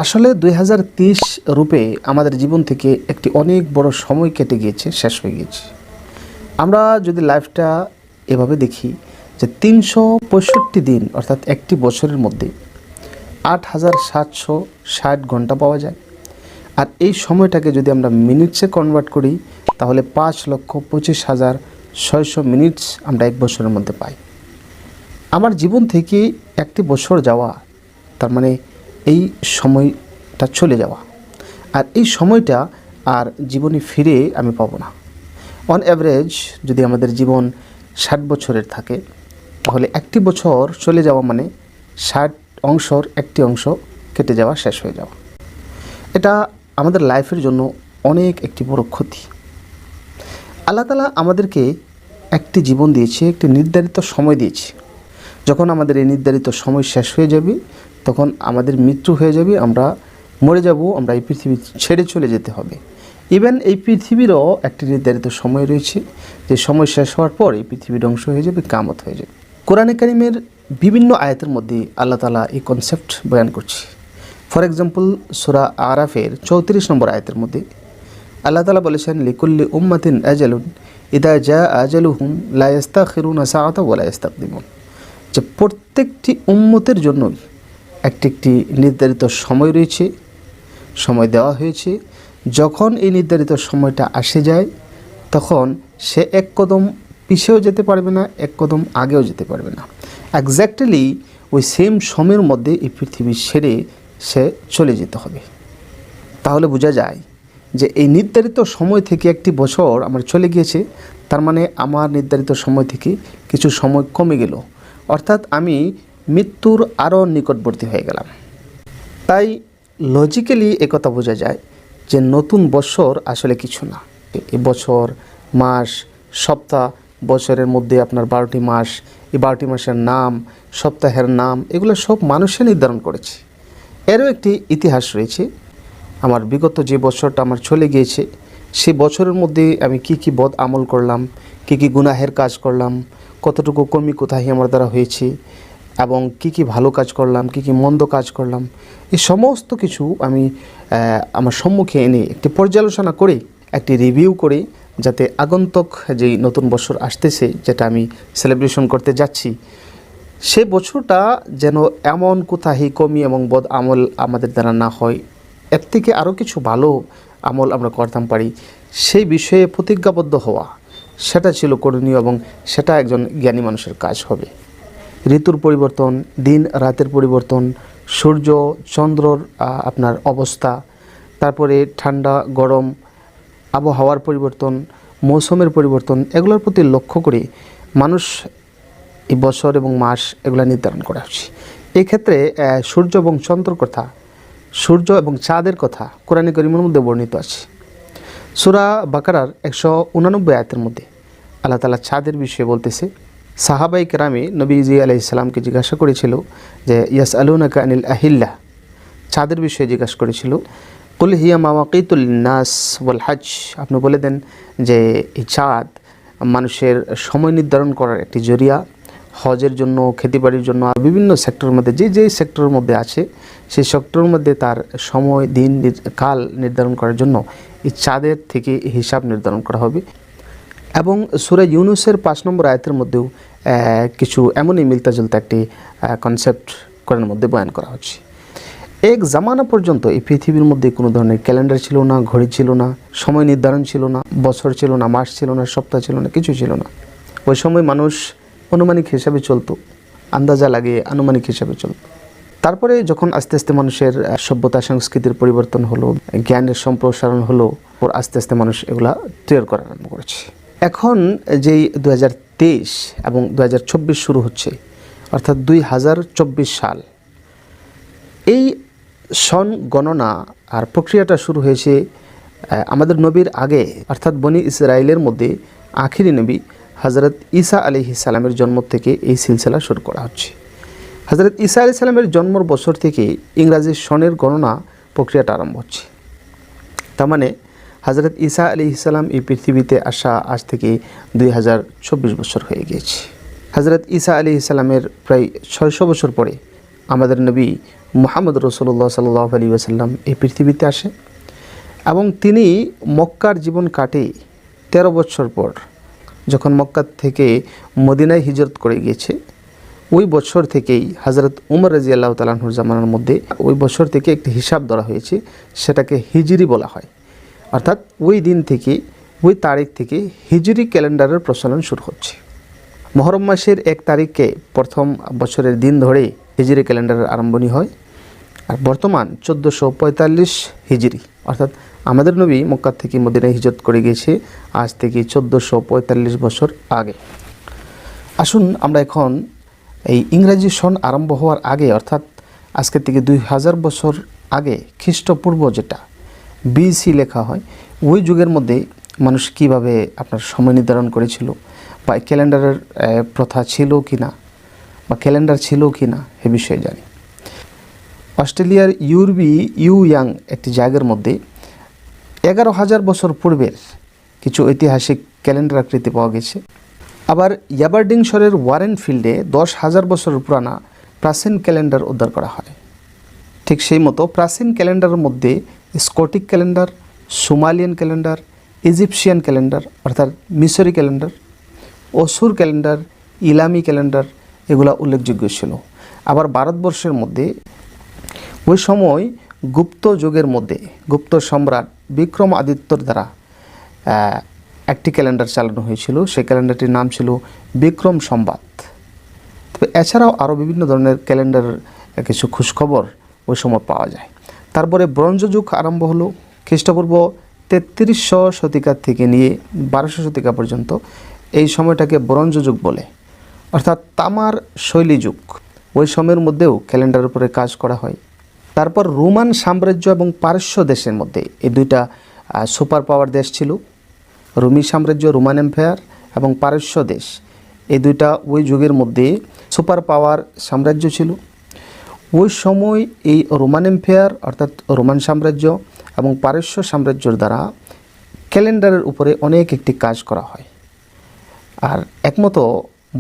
আসলে 2030 রূপে আমাদের জীবন থেকে একটি অনেক বড় সময় কেটে গিয়েছে, শেষ হয়ে গিয়েছে। আমরা যদি লাইফটা এভাবে দেখি যে 365 দিন অর্থাৎ একটি বছরের মধ্যে 8760 ঘন্টা পাওয়া যায়। আর এই সময়টাকে যদি আমরা মিনিটসে কনভার্ট করি তাহলে 5,25,600 মিনিটস আমরা এক বছরের মধ্যে পাই। আমার জীবন থেকে একটি বছর যাওয়া তার মানে এই সময়টা চলে যাওয়া, আর এই সময়টা আর জীবনে ফিরে আমি পাবো না। অন অ্যাভারেজ যদি আমাদের জীবন 60 বছরের থাকে তাহলে একটি বছর চলে যাওয়া মানে 60 অংশর একটি অংশ কেটে যাওয়া, শেষ হয়ে যাওয়া। এটা আমাদের লাইফের জন্য অনেক একটি বড় ক্ষতি। আল্লাহ তাআলা আমাদেরকে একটি জীবন দিয়েছে, একটি নির্ধারিত সময় দিয়েছে। যখন আমাদের এই নির্ধারিত সময় শেষ হয়ে যাবে তখন আমাদের মৃত্যু হয়ে যাবে, আমরা মরে যাব, আমরা এই পৃথিবী ছেড়ে চলে যেতে হবে। ইভেন এই পৃথিবীরও একটি নির্ধারিত সময় রয়েছে, যে সময় শেষ হওয়ার পর এই পৃথিবী ধ্বংস হয়ে যাবে, কিয়ামত হয়ে যাবে। কোরআনে কারিমের বিভিন্ন আয়াতের মধ্যে আল্লাহ তাআলা এই কনসেপ্ট বয়ান করছে। ফর এক্সাম্পল সূরা আরাফের 34 নম্বর আয়াতের মধ্যে আল্লাহ তাআলা বলেছেন, লিকুল্লি উম্মাতিন আজালুন ইদা জাআ আজালুহুম লা ইস্তাখিরুনা সাআতা ওয়া লা ইস্তাকদিমুন। যে প্রত্যেকটি উম্মতের জন্যই একটি একটি নির্ধারিত সময় রয়েছে, সময় দেওয়া হয়েছে। যখন এই নির্ধারিত সময়টা আসে যায় তখন সে এক কদম পিছেও যেতে পারবে না, এক কদম আগেও যেতে পারবে না। এক্স্যাক্টলি ওই সেম সময়ের মধ্যে এই পৃথিবী ছেড়ে সে চলে যেতে হবে। তাহলে বোঝা যায় যে এই নির্ধারিত সময় থেকে একটি বছর আমার চলে গিয়েছে, তার মানে আমার নির্ধারিত সময় থেকে কিছু সময় কমে গেল, অর্থাৎ আমি মৃত্যুর আরও নিকটবর্তী হয়ে গেলাম। তাই লজিক্যালি একথা বোঝা যায় যে নতুন বছর আসলে কিছু না। এই বছর, মাস, সপ্তাহ, বছরের মধ্যে আপনার 12টি মাস, এই 12টি মাসের নাম, সপ্তাহের নাম, এগুলো সব মানুষে নির্ধারণ করেছে। এরও একটি ইতিহাস রয়েছে। আমার বিগত যে বছরটা আমার চলে গিয়েছে সেই বছরের মধ্যে আমি কি বদ আমল করলাম, কি গুনাহের কাজ করলাম, কতটুকু কমি কোথায় আমার দ্বারা হয়েছে, এবং কি ভালো কাজ করলাম, কি মন্দ কাজ করলাম, এই সমস্ত কিছু আমি আমার সম্মুখে এনে একটি পর্যালোচনা করে, একটি রিভিউ করে, যাতে আগন্তুক যেই নতুন বছর আসতেছে, যেটা আমি সেলিব্রেশন করতে যাচ্ছি, সে বছরটা যেন এমন কোথায় কমি এবং বদ আমল আমাদের দ্বারা না হয়, এর থেকে আরও কিছু ভালো আমল আমরা করতাম পারি, সেই বিষয়ে প্রতিজ্ঞাবদ্ধ হওয়া, সেটা ছিল করণীয়, এবং সেটা একজন জ্ঞানী মানুষের কাজ হবে। ঋতুর পরিবর্তন, দিন রাতের পরিবর্তন, সূর্য চন্দ্রর আপনার অবস্থা, তারপরে ঠান্ডা গরম আবহাওয়ার পরিবর্তন, মৌসুমের পরিবর্তন, এগুলোর প্রতি লক্ষ্য করে মানুষ এই বছর এবং মাস এগুলো নির্ধারণ করা হচ্ছে। এক্ষেত্রে সূর্য এবং চন্দ্রের কথা, সূর্য এবং চাঁদের কথা কোরআনে কারিমের মধ্যে বর্ণিত আছে। সূরা বাকারার 189 আয়াতের মধ্যে আল্লাহ তাআলা চাঁদের বিষয়ে বলতেছে, সাহাবাই কেরামে নবীজি আলাইহিস সালামকে জিজ্ঞাসা করেছিল যে ইয়াসআলুনাকা আনিল আহিল্লাহ, চাঁদের বিষয়ে জিজ্ঞাসা করেছিল। কুল হিয়া মাওয়াকিতুল লিন্নাস ওয়াল হজ, আপনি বলে দেন যে এই চাঁদ মানুষের সময় নির্ধারণ করার একটি জরিয়া, হজের জন্য, খেতিবাড়ির জন্য, আর বিভিন্ন সেক্টরের মধ্যে যে সেক্টরের মধ্যে আছে সেই সেক্টরের মধ্যে তার সময়, দিন, কাল নির্ধারণ করার জন্য এই চাঁদের থেকে হিসাব নির্ধারণ করা হবে। এবং সূরা ইউনূসের 5 নম্বর আয়াতের মধ্যেও কিছু এমনই মিলতা জুলতা একটি কনসেপ্ট কোরআনের মধ্যে বয়ান করা হচ্ছে। এক জামানা পর্যন্ত এই পৃথিবীর মধ্যে কোনো ধরনের ক্যালেন্ডার ছিল না, ঘড়ি ছিল না, সময় নির্ধারণ ছিল না, বছর ছিল না, মাস ছিল না, সপ্তাহ ছিল না, কিছু ছিল না। ওই সময় মানুষ আনুমানিক হিসাবে চলতো, আন্দাজা লাগিয়ে আনুমানিক হিসাবে চলতো। তারপরে যখন আস্তে আস্তে মানুষের সভ্যতা সংস্কৃতির পরিবর্তন হলো, জ্ঞানের সম্প্রসারণ হলো, আস্তে আস্তে মানুষ এগুলা ক্লিয়ার করা আরম্ভ করেছে। এখন যেই 2023 এবং 2024 শুরু হচ্ছে, অর্থাৎ 2024 সাল, এই সন গণনা আর প্রক্রিয়াটা শুরু হয়েছে আমাদের নবীর আগে, অর্থাৎ বনি ইসরাইলের মধ্যে আখিরি নবী হযরত ঈসা আলাইহিস সালামের জন্ম থেকে এই সিলসিলা শুরু করা হচ্ছে। হযরত ঈসা আলাইহিস সালামের জন্মের বছর থেকে ইংরাজি সনের গণনা প্রক্রিয়াটা আরম্ভ হচ্ছে। তার মানে হযরত ঈসা আলাইহিস সালাম এই পৃথিবীতে আসা আজ থেকে 2024 বছর হয়ে গিয়েছে। হযরত ঈসা আলাইহিস সালামের প্রায় 600 বছর পরে আমাদের নবী মুহাম্মদ রাসূলুল্লাহ সাল্লাল্লাহু আলাইহি ওয়াসাল্লাম এই পৃথিবীতে আসে এবং তিনি মক্কার জীবন কাটে 13 বছর পর যখন মক্কা থেকে মদিনায় হিজরত করে গিয়েছে। ওই বছর থেকেই হযরত উমর রাদিয়াল্লাহু তাআলা আনহুর জামানার মধ্যে ওই বছর থেকে একটি হিসাব ধরা হয়েছে, সেটাকে হিজরি বলা হয়। অর্থাৎ ওই দিন থেকে, ওই তারিখ থেকে হিজরি ক্যালেন্ডারের প্রচলন শুরু হচ্ছে। মুহররম মাসের 1 তারিখে প্রথম বছরের দিন ধরে হিজরি ক্যালেন্ডারের আরম্ভণী হয়। আর বর্তমান 1445 হিজরি, অর্থাৎ আমাদের নবী মক্কা থেকে মদিনায় হিজরত করে গিয়েছে আজ থেকে 1445 বছর আগে। আসুন আমরা এখন এই ইংরেজি সন আরম্ভ হওয়ার আগে, অর্থাৎ আজকে থেকে 2000 বছর আগে খ্রিস্টপূর্ব যেটা বিসি লেখা হয়, ওই যুগের মধ্যে মানুষ কিভাবে আপনার সময় নির্ধারণ করেছিল, বা ক্যালেন্ডারের প্রথা ছিল কি না, বা ক্যালেন্ডার ছিল কি না, এ বিষয়ে জানি। অস্ট্রেলিয়ার ইউয়াং একটি জায়গার মধ্যে 11,000 বছর পূর্বের কিছু ঐতিহাসিক ক্যালেন্ডার আকৃতি পাওয়া গেছে। আবার অ্যাবারডিংশায়ারের ওয়ারেন ফিল্ডে 10,000 বছর পুরানা প্রাচীন ক্যালেন্ডার উদ্ধার করা হয়। ঠিক সেই মতো প্রাচীন ক্যালেন্ডারের মধ্যে স্কটিক calendar, Somalian calendar, Egyptian calendar অর্থাৎ মিশরি ক্যালেন্ডার, অসুর ক্যালেন্ডার, ইলামি ক্যালেন্ডার এগুলা উল্লেখযোগ্য ছিল। আবার ভারতবর্ষের মধ্যে ওই সময় গুপ্ত যুগের মধ্যে গুপ্ত সম্রাট বিক্রমাদিত্যর দ্বারা একটি ক্যালেন্ডার চালানো হয়েছিল। সেই ক্যালেন্ডারটির নাম ছিল বিক্রম সংবাদ। তবে এছাড়াও আরও বিভিন্ন ধরনের ক্যালেন্ডার কিছু খোঁজখবর ওই সময় পাওয়া যায়। তারপরে ব্রোঞ্জ যুগ আরম্ভ হলো খ্রিস্টপূর্ব 3300 শতিকা থেকে নিয়ে 1200 শতিকা পর্যন্ত। এই সময়টাকে ব্রোঞ্জ যুগ বলে, অর্থাৎ তামার শৈলী যুগ। ওই সময়ের মধ্যেও ক্যালেন্ডারের উপরে কাজ করা হয়। তারপর রোমান সাম্রাজ্য এবং পারস্য দেশের মধ্যে এই দুইটা সুপার পাওয়ার দেশ ছিল। রোমি সাম্রাজ্য, রোমান এম্পায়ার এবং পারস্য দেশ, এই দুইটা ওই যুগের মধ্যে সুপার পাওয়ার সাম্রাজ্য ছিল। ওই সময় এই রোমান এম্পায়ার অর্থাৎ রোমান সাম্রাজ্য এবং পারস্য সাম্রাজ্যের দ্বারা ক্যালেন্ডারের উপরে অনেক একটি কাজ করা হয়। আর একমতো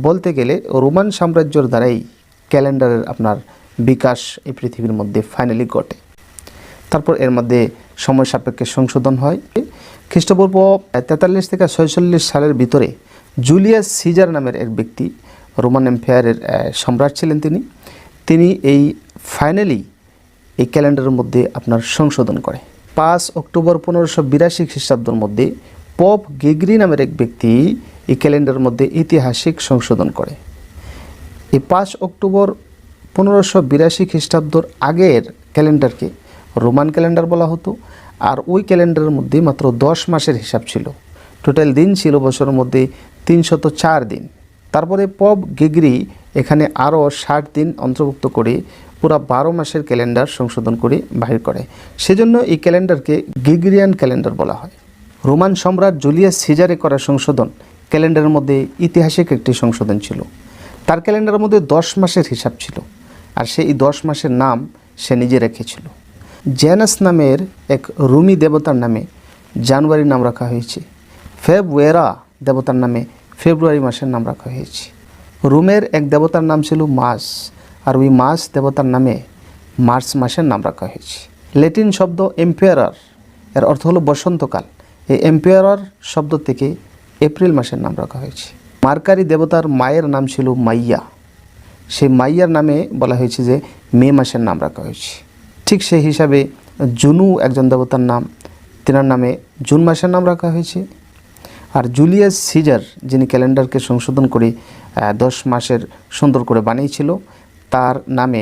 বলতে গেলে রোমান সাম্রাজ্যের দ্বারাই ক্যালেন্ডারের আপনার বিকাশ এই পৃথিবীর মধ্যে ফাইনালি ঘটে। তারপর এর মধ্যে সময় সাপেক্ষে সংশোধন হয়। খ্রিস্টপূর্ব 43 থেকে 46 সালের ভিতরে জুলিয়াস সিজার নামের এক ব্যক্তি, রোমান এম্পায়ারের সম্রাট ছিলেন তিনি এই ফাইনালি এই ক্যালেন্ডারের মধ্যে আপনার সংশোধন করে। 5 অক্টোবর 1582 খ্রিস্টাব্দের মধ্যে পপ গ্রেগরি নামের এক ব্যক্তি এই ক্যালেন্ডারের মধ্যে ঐতিহাসিক সংশোধন করে। এই 5 অক্টোবর 1582 খ্রিস্টাব্দর আগের ক্যালেন্ডারকে রোমান ক্যালেন্ডার বলা হতো। আর ওই ক্যালেন্ডারের মধ্যে মাত্র 10 মাসের হিসাব ছিল। টোটাল দিন ছিল বছরের মধ্যে 304 দিন। তারপরে পপ গ্রেগরি এখানে আরও 60 দিন অন্তর্ভুক্ত করে পুরো 12 মাসের ক্যালেন্ডার সংশোধন করে বাহির করে। সেজন্য এই ক্যালেন্ডারকে গ্রেগরিয়ান ক্যালেন্ডার বলা হয়। রোমান সম্রাট জুলিয়াস সিজারে করা সংশোধন ক্যালেন্ডারের মধ্যে ঐতিহাসিক একটি সংশোধন ছিল। তার ক্যালেন্ডারের মধ্যে 10 মাসের হিসাব ছিল, আর সেই 10 মাসের নাম সে নিজে রেখেছিল। জ্যানাস নামের এক রুমি দেবতার নামে জানুয়ারি নাম রাখা হয়েছে। ফেব্রুয়ারি দেবতার নামে ফেব্রুয়ারি মাসের নাম রাখা হয়েছে। রোমের এক দেবতার নাম ছিল মার্স, আর ওই মার্স দেবতার নামে মার্চ মাসের নাম রাখা হয়েছে। ল্যাটিন শব্দ এম্পায়ার, এর অর্থ হলো বসন্তকাল। এই এম্পায়ার শব্দ থেকে এপ্রিল মাসের নাম রাখা হয়েছে। মার্কারি দেবতার মায়ের নাম ছিল মাইয়া, সেই মাইয়ার নামে বলা হয়েছে যে মে মাসের নাম রাখা হয়েছে। ঠিক সেই হিসাবে জুনু একজন দেবতার নাম, তেনার নামে জুন মাসের নাম রাখা হয়েছে। আর জুলিয়াস সিজার যিনি ক্যালেন্ডারকে সংশোধন করে 10 মাসের সুন্দর করে বানিয়েছিল, তার নামে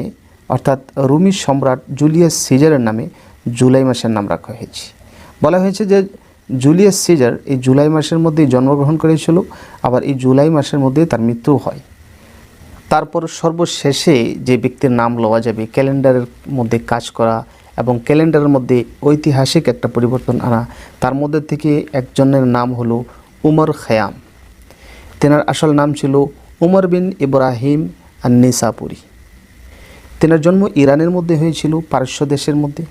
অর্থাৎ রোমি সম্রাট জুলিয়াস সিজারের নামে জুলাই মাসের নাম রাখা হয়েছে। বলা হয়েছে যে জুলিয়াস সিজার এই জুলাই মাসের মধ্যেই জন্মগ্রহণ করেছিল, আবার এই জুলাই মাসের মধ্যেই তার মৃত্যু হয়। তারপর সর্বশেষে যে ব্যক্তির নাম লওয়া যাবে ক্যালেন্ডারের মধ্যে কাজ করা এবং ক্যালেন্ডারের মধ্যে ঐতিহাসিক একটা পরিবর্তন আনা, তার মধ্যে থেকে একজনের নাম হলো উমর খয়াম। তেনার আসল নাম ছিল উমর বিন ইব্রাহিম আন-নিসাপুরি। তেনার জন্ম ইরানের মধ্যে হয়েছিল, পারস্য দেশের মধ্যে।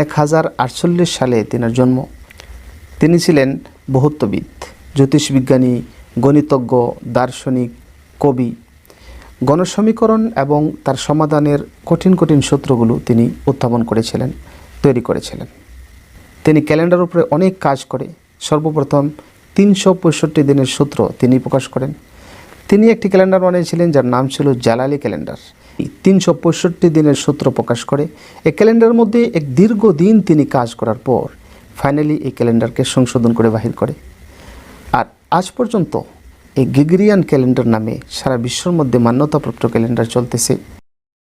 1048 সালে তেনার জন্ম। তিনি ছিলেন বহুত্ববিদ, জ্যোতিষবিজ্ঞানী, গণিতজ্ঞ, দার্শনিক, কবি। গণসমীকরণ এবং তার সমাধানের কঠিন কঠিন সূত্রগুলো তিনি উত্থাপন করেছিলেন, তৈরি করেছিলেন। তিনি ক্যালেন্ডার উপরে অনেক কাজ করে সর্বপ্রথম 365 দিনের সূত্র তিনি প্রকাশ করেন। তিনি একটি ক্যালেন্ডার বানিয়েছিলেন যার নাম ছিল জালালি ক্যালেন্ডার। 365 দিনের সূত্র প্রকাশ করে এই ক্যালেন্ডারের মধ্যে এক দীর্ঘদিন তিনি কাজ করার পর ফাইনালি এই ক্যালেন্ডারকে সংশোধন করে বাহির করে। আর আজ পর্যন্ত এই গ্রেগরিয়ান ক্যালেন্ডার নামে সারা বিশ্বের মধ্যে মান্যতাপ্রাপ্ত ক্যালেন্ডার চলতেছে।